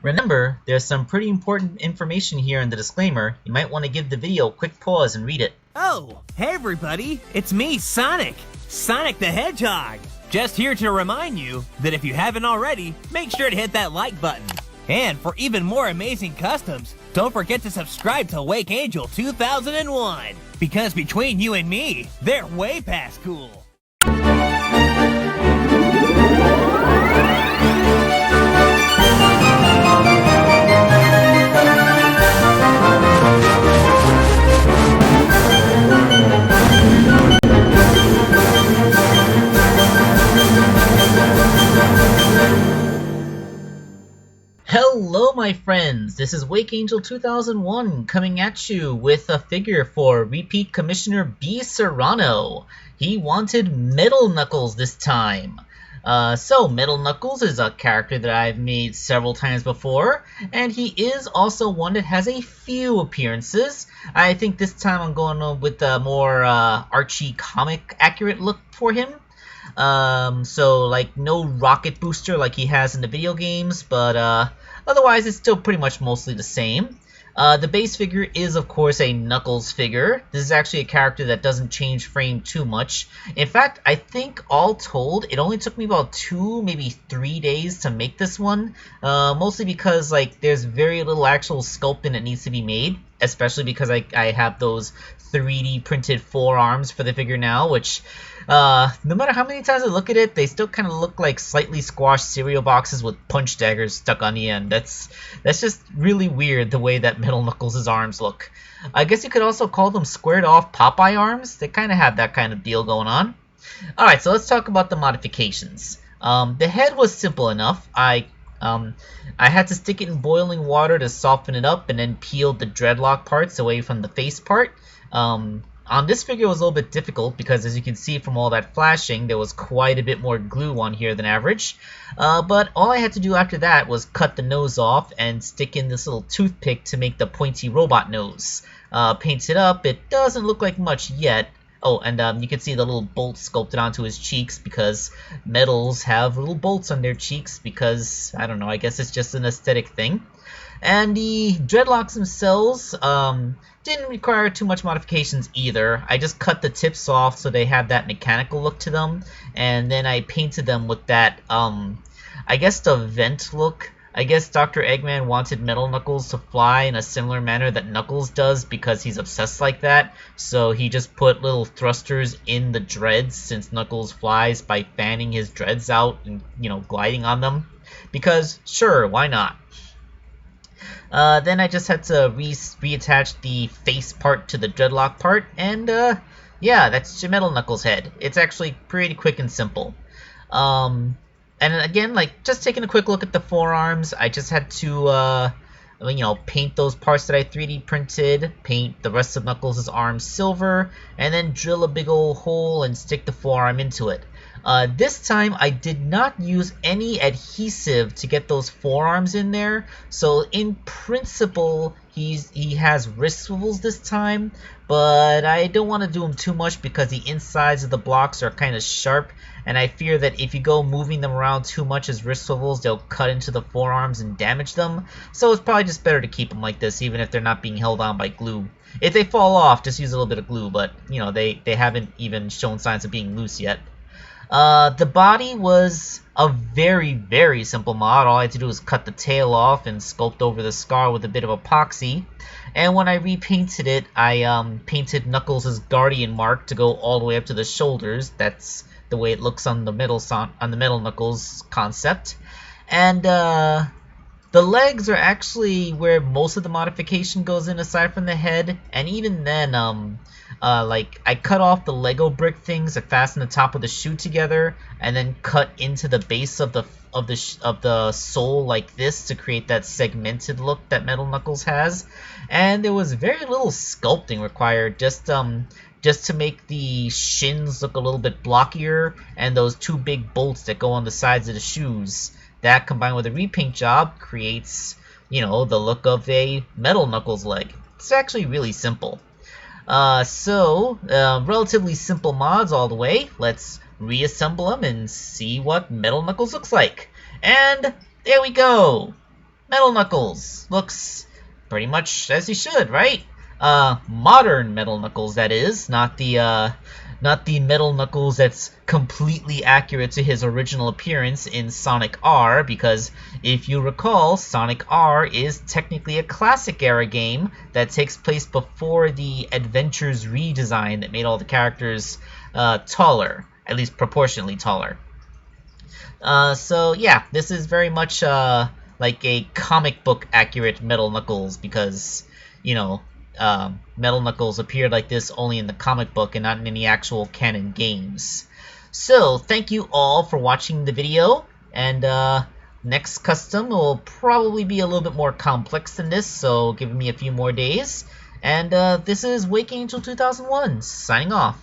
Remember, there's some pretty important information here in the disclaimer. You might want to give the video a quick pause and read it. Oh, hey everybody, it's me, Sonic! Sonic the Hedgehog! Just here to remind you that if you haven't already, make sure to hit that like button. And for even more amazing customs, don't forget to subscribe to Wake Angel 2001! Because between you and me, they're way past cool! Hello my friends, this is Wake Angel 2001 coming at you with a figure for Repeat Commissioner B. Serrano. He wanted Metal Knuckles this time. So Metal Knuckles is a character that I've made several times before, and he is also one that has a few appearances. I think this time I'm going with a more Archie comic accurate look for him. So like no rocket booster like he has in the video games, but otherwise it's still pretty much mostly the same. The base figure is of course a Knuckles figure. This is actually a character that doesn't change frame too much. In fact, I think all told it only took me about 2, maybe 3 days to make this one. Mostly because like there's very little actual sculpting that needs to be made, especially because I have those 3D printed forearms for the figure now, which no matter how many times I look at it, they still kind of look like slightly squashed cereal boxes with punch daggers stuck on the end. That's just really weird the way that Metal Knuckles' arms look. I guess you could also call them squared off Popeye arms. They kind of have that kind of deal going on. Alright, so let's talk about the modifications. The head was simple enough. I had to stick it in boiling water to soften it up and then peel the dreadlock parts away from the face part. On this figure it was a little bit difficult because as you can see from all that flashing, there was quite a bit more glue on here than average. But all I had to do after that was cut the nose off and stick in this little toothpick to make the pointy robot nose. Paint it up, it doesn't look like much yet. Oh, and you can see the little bolts sculpted onto his cheeks because metals have little bolts on their cheeks because, I don't know, I guess it's just an aesthetic thing. And the dreadlocks themselves didn't require too much modifications either. I just cut the tips off so they have that mechanical look to them, and then I painted them with that, I guess the vent look. I guess Dr. Eggman wanted Metal Knuckles to fly in a similar manner that Knuckles does because he's obsessed like that, so he just put little thrusters in the dreads since Knuckles flies by fanning his dreads out and, you know, gliding on them. Because, sure, why not? Then I just had to reattach the face part to the dreadlock part, and yeah, that's your Metal Knuckles head. It's actually pretty quick and simple. And again, like, just taking a quick look at the forearms, I just had to, you know, paint those parts that I 3D printed, paint the rest of Knuckles' arms silver, and then drill a big old hole and stick the forearm into it. This time I did not use any adhesive to get those forearms in there, so in principle he has wrist swivels this time, but I don't want to do them too much because the insides of the blocks are kind of sharp, and I fear that if you go moving them around too much as wrist swivels, they'll cut into the forearms and damage them, so it's probably just better to keep them like this even if they're not being held on by glue. If they fall off, just use a little bit of glue, but you know, they haven't even shown signs of being loose yet. The body was a very, very simple mod. All I had to do was cut the tail off and sculpt over the scar with a bit of epoxy. And when I repainted it, I painted Knuckles' guardian mark to go all the way up to the shoulders. That's the way it looks on the Metal Knuckles concept. And the legs are actually where most of the modification goes in, aside from the head. And even then, like, I cut off the Lego brick things that fasten the top of the shoe together, and then cut into the base of the sole like this to create that segmented look that Metal Knuckles has. And there was very little sculpting required, just to make the shins look a little bit blockier, and those 2 big bolts that go on the sides of the shoes. That combined with a repaint job creates, you know, the look of a Metal Knuckles leg. It's actually really simple. Relatively simple mods all the way. Let's reassemble them and see what Metal Knuckles looks like. And there we go! Metal Knuckles looks pretty much as he should, right? Modern Metal Knuckles, that is, not the Metal Knuckles that's completely accurate to his original appearance in Sonic R, because if you recall, Sonic R is technically a classic era game that takes place before the Adventures redesign that made all the characters taller, at least proportionally taller. So yeah, this is very much like a comic book accurate Metal Knuckles because, you know, Metal Knuckles appeared like this only in the comic book and not in any actual canon games. So thank you all for watching the video, and next custom will probably be a little bit more complex than this, so give me a few more days. And this is Wake Angel 2001 signing off.